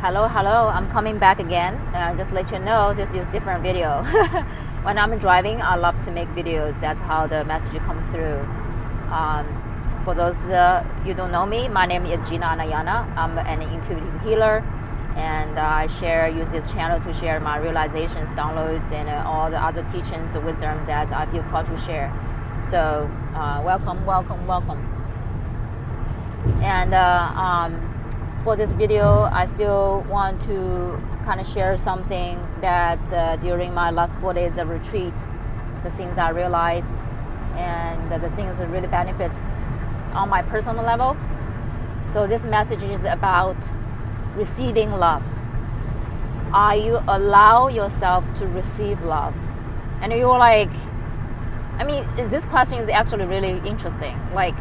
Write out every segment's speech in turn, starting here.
Hello, I'm coming back again. Just let you know, this is different video. When I'm driving, I love to make videos. That's how the message comes through. For those you don't know me, my name is Gina Anayana. I'm an intuitive healer, and I use this channel to share my realizations, downloads, and all the other teachings, the wisdom that I feel called to share. So welcome. And for this video, I still want to kind of share something that during my last 4 days of retreat, the things I realized and the things that really benefit on my personal level. So this message is about receiving love. Are you allow yourself to receive love? And you're like, this question is actually really interesting. Like,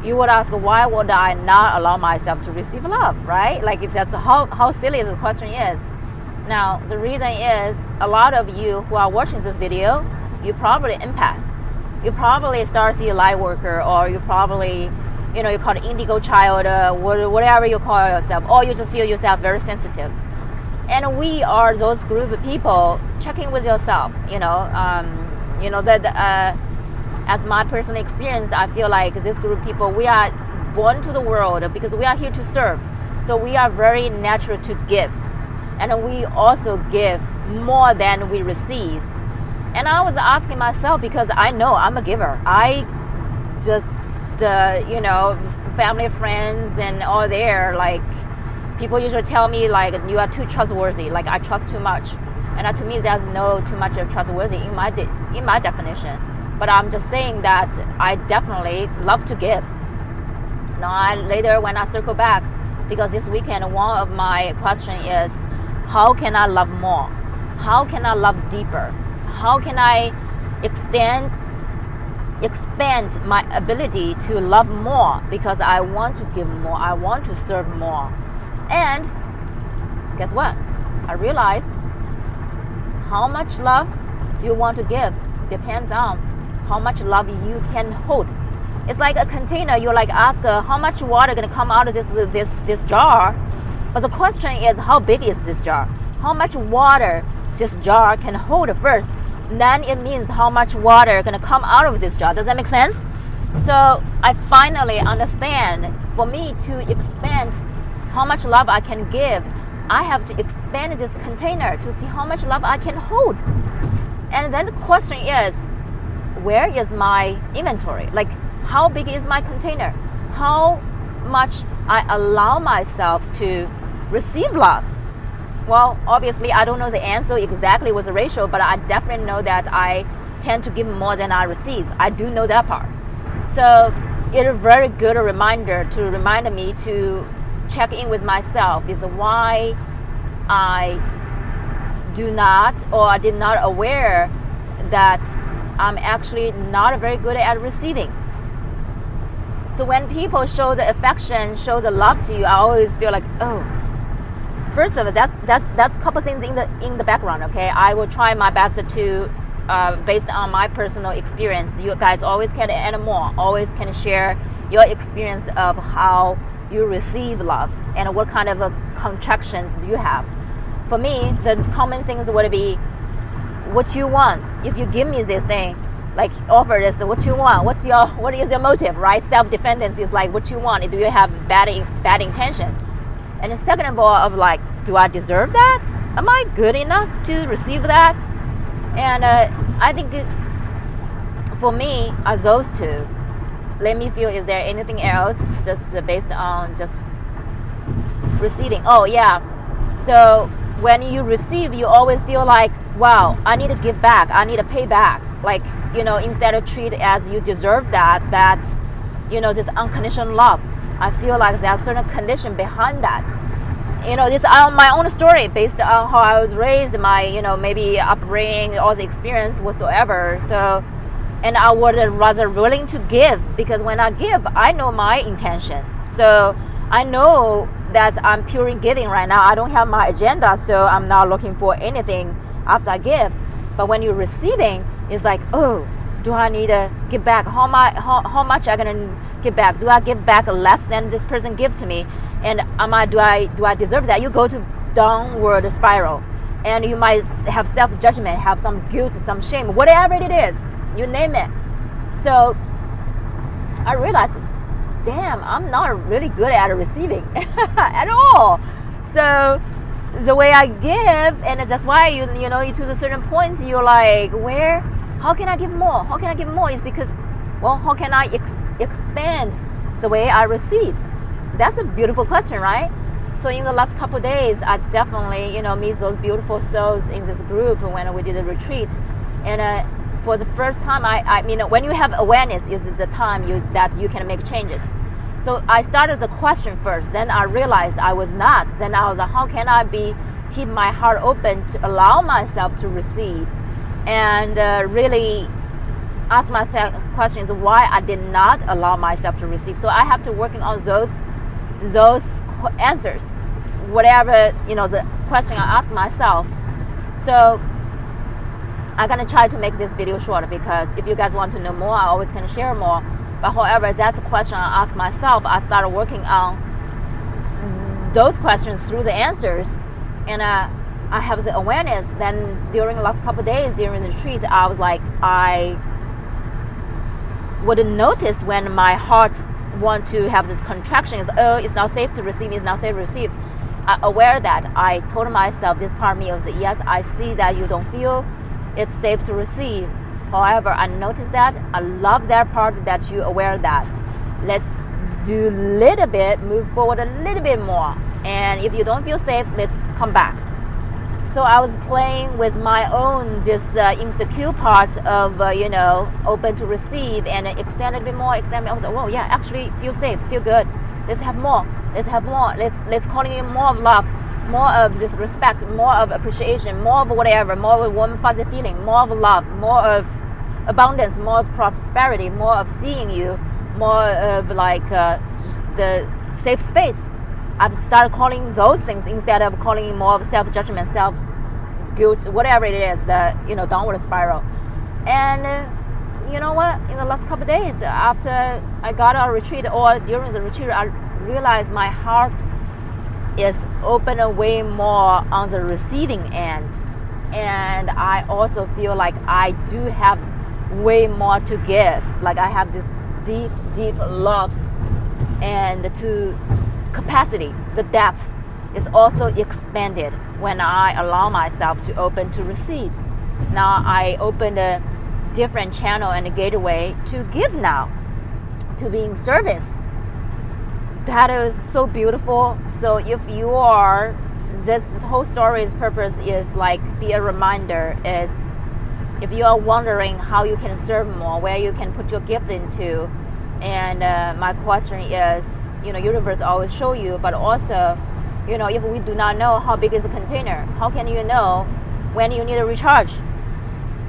you would ask, why would I not allow myself to receive love, right? Like, it's just how silly this question is. Now, the reason is, a lot of you who are watching this video, you probably empath. You probably star seed light worker, or you probably, you call it indigo child, whatever you call yourself, or you just feel yourself very sensitive. And we are those group of people checking with yourself, as my personal experience, I feel like this group of people, we are born to the world because we are here to serve. So we are very natural to give. And we also give more than we receive. And I was asking myself, because I know I'm a giver. I just, family, friends, and all there, like, people usually tell me, like, you are too trustworthy. Like, I trust too much. And to me, there's no too much of trustworthy in my definition. But I'm just saying that I definitely love to give. Now, later when I circle back, because this weekend, one of my questions is, how can I love more? How can I love deeper? How can I expand my ability to love more? Because I want to give more. I want to serve more. And guess what? I realized how much love you want to give depends on how much love you can hold. It's like a container. You ask how much water gonna come out of this jar, but the question is, how big is this jar? How much water this jar can hold first? Then it means how much water gonna come out of this jar. Does that make sense? So I finally understand. For me to expand how much love I can give, I have to expand this container to see how much love I can hold. And then the question is, where is my inventory? Like, how big is my container? How much I allow myself to receive love? Well, obviously, I don't know the answer exactly with the ratio, but I definitely know that I tend to give more than I receive. I do know that part. So it's a very good reminder to remind me to check in with myself is why I did not aware that I'm actually not very good at receiving. So when people show the affection, show the love to you, I always feel like, oh, first of all, that's a couple things in the background. Okay, I will try my best to, based on my personal experience. You guys always can add more, always can share your experience of how you receive love and what kind of contractions do you have. For me, the common things would be, what you want. If you give me this thing, like offer this, what you want, what is your motive, right? Self-defense is like, what you want. Do you have bad intention? And the second of all, of like, do I deserve that? Am I good enough to receive that? And I think for me, those two. Let me feel, is there anything else just based on just receiving? Oh yeah. So when you receive, you always feel like, wow, I need to give back. I need to pay back. Like, instead of treat as you deserve that, this unconditional love. I feel like there's a certain condition behind that. This my own story based on how I was raised, my, maybe upbringing, all the experience whatsoever. So, and I would rather willing to give, because when I give, I know my intention. So I know that I'm pure in giving right now. I don't have my agenda, so I'm not looking for anything after I give. But when you're receiving, it's like, oh, do I need to give back? How much I gonna give back? Do I give back less than this person give to me? And do I deserve that? You go to downward spiral, and you might have self-judgment, have some guilt, some shame, whatever it is, you name it. So I realized, damn, I'm not really good at receiving at all. So the way I give, and that's why you to the certain points, you're like, how can I give more? How can I give more? Is because, well, how can I expand the way I receive? That's a beautiful question, right? So in the last couple of days, I definitely, meet those beautiful souls in this group when we did a retreat. And for the first time, I mean, when you have awareness, is the time that you can make changes. So I started the question first, then I realized I was not. Then I was like, how can I keep my heart open to allow myself to receive? And really ask myself questions why I did not allow myself to receive. So I have to working on those answers, whatever, the question I ask myself. So I'm gonna try to make this video short, because if you guys want to know more, I always can share more. But however, that's a question I ask myself. I started working on those questions through the answers, and I have the awareness. Then during the last couple of days during the retreat, I was like, I would notice when my heart want to have this contraction, it's not safe to receive, it's not safe to receive. Aware that I told myself, this part of me was, yes, I see that you don't feel it's safe to receive. However, I noticed that. I love that part that you aware of that. Let's do a little bit, move forward a little bit more. And if you don't feel safe, let's come back. So I was playing with my own this insecure part of open to receive, and extend a bit more. I was like, whoa, yeah, actually feel safe, feel good. Let's have more. Let's call in more of love, more of this respect, more of appreciation, more of whatever, more of a warm fuzzy feeling, more of love, more of abundance, more of prosperity, more of seeing you, more of the safe space. I've started calling those things instead of calling more of self-judgment, self-guilt, whatever it is, the downward spiral. And you know what? In the last couple of days after I got out of retreat, or during the retreat, I realized my heart is open way more on the receiving end. And I also feel like I do have way more to give. Like I have this deep, deep love, and to capacity, the depth is also expanded when I allow myself to open to receive. Now I open a different channel and a gateway to give now, to be in service. That is so beautiful. So if you are, this whole story's purpose is like be a reminder, is if you are wondering how you can serve more, where you can put your gift into. And my question is, universe always show you, but also, if we do not know how big is a container, how can you know when you need a recharge,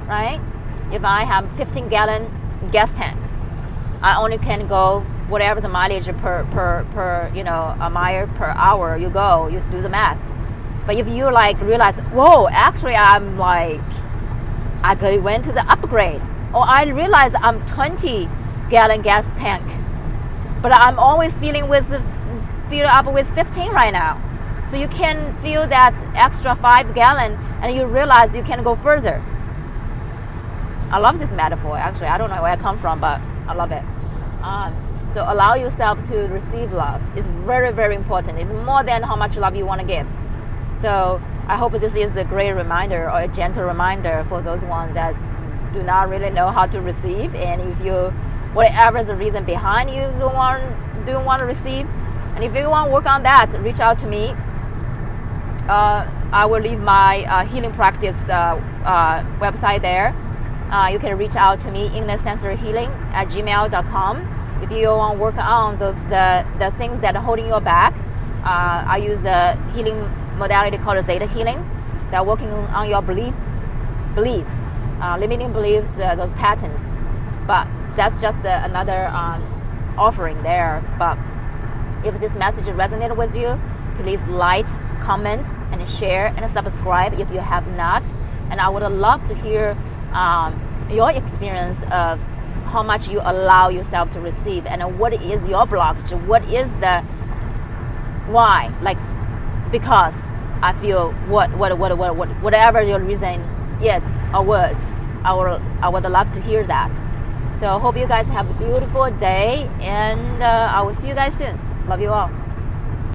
right? If I have 15-gallon gas tank, I only can go whatever the mileage per a mile per hour you go, you do the math. But if you realize, whoa, actually I went to the upgrade, or I realize I'm 20-gallon gas tank, but I'm always fill up with 15 right now. So you can fill that extra 5 gallon, and you realize you can go further. I love this metaphor, actually. I don't know where I come from, but I love it. So allow yourself to receive love. It's very, very important. It's more than how much love you want to give. So I hope this is a great reminder, or a gentle reminder for those ones that do not really know how to receive. And if you, whatever the reason behind you don't want to receive, and if you want to work on that, reach out to me. I will leave my healing practice website there. You can reach out to me, innersensoryhealing@gmail.com. If you want to work on the things that are holding you back. I use a healing modality called Zeta healing. So working on your beliefs, limiting beliefs, those patterns. But that's just another offering there. But if this message resonated with you, please like, comment, and share, and subscribe if you have not. And I would love to hear your experience of how much you allow yourself to receive, and what is your blockage, what is the Why? Like, because I feel whatever your reason is or was, I would love to hear that. So hope you guys have a beautiful day, and I will see you guys soon. Love you all.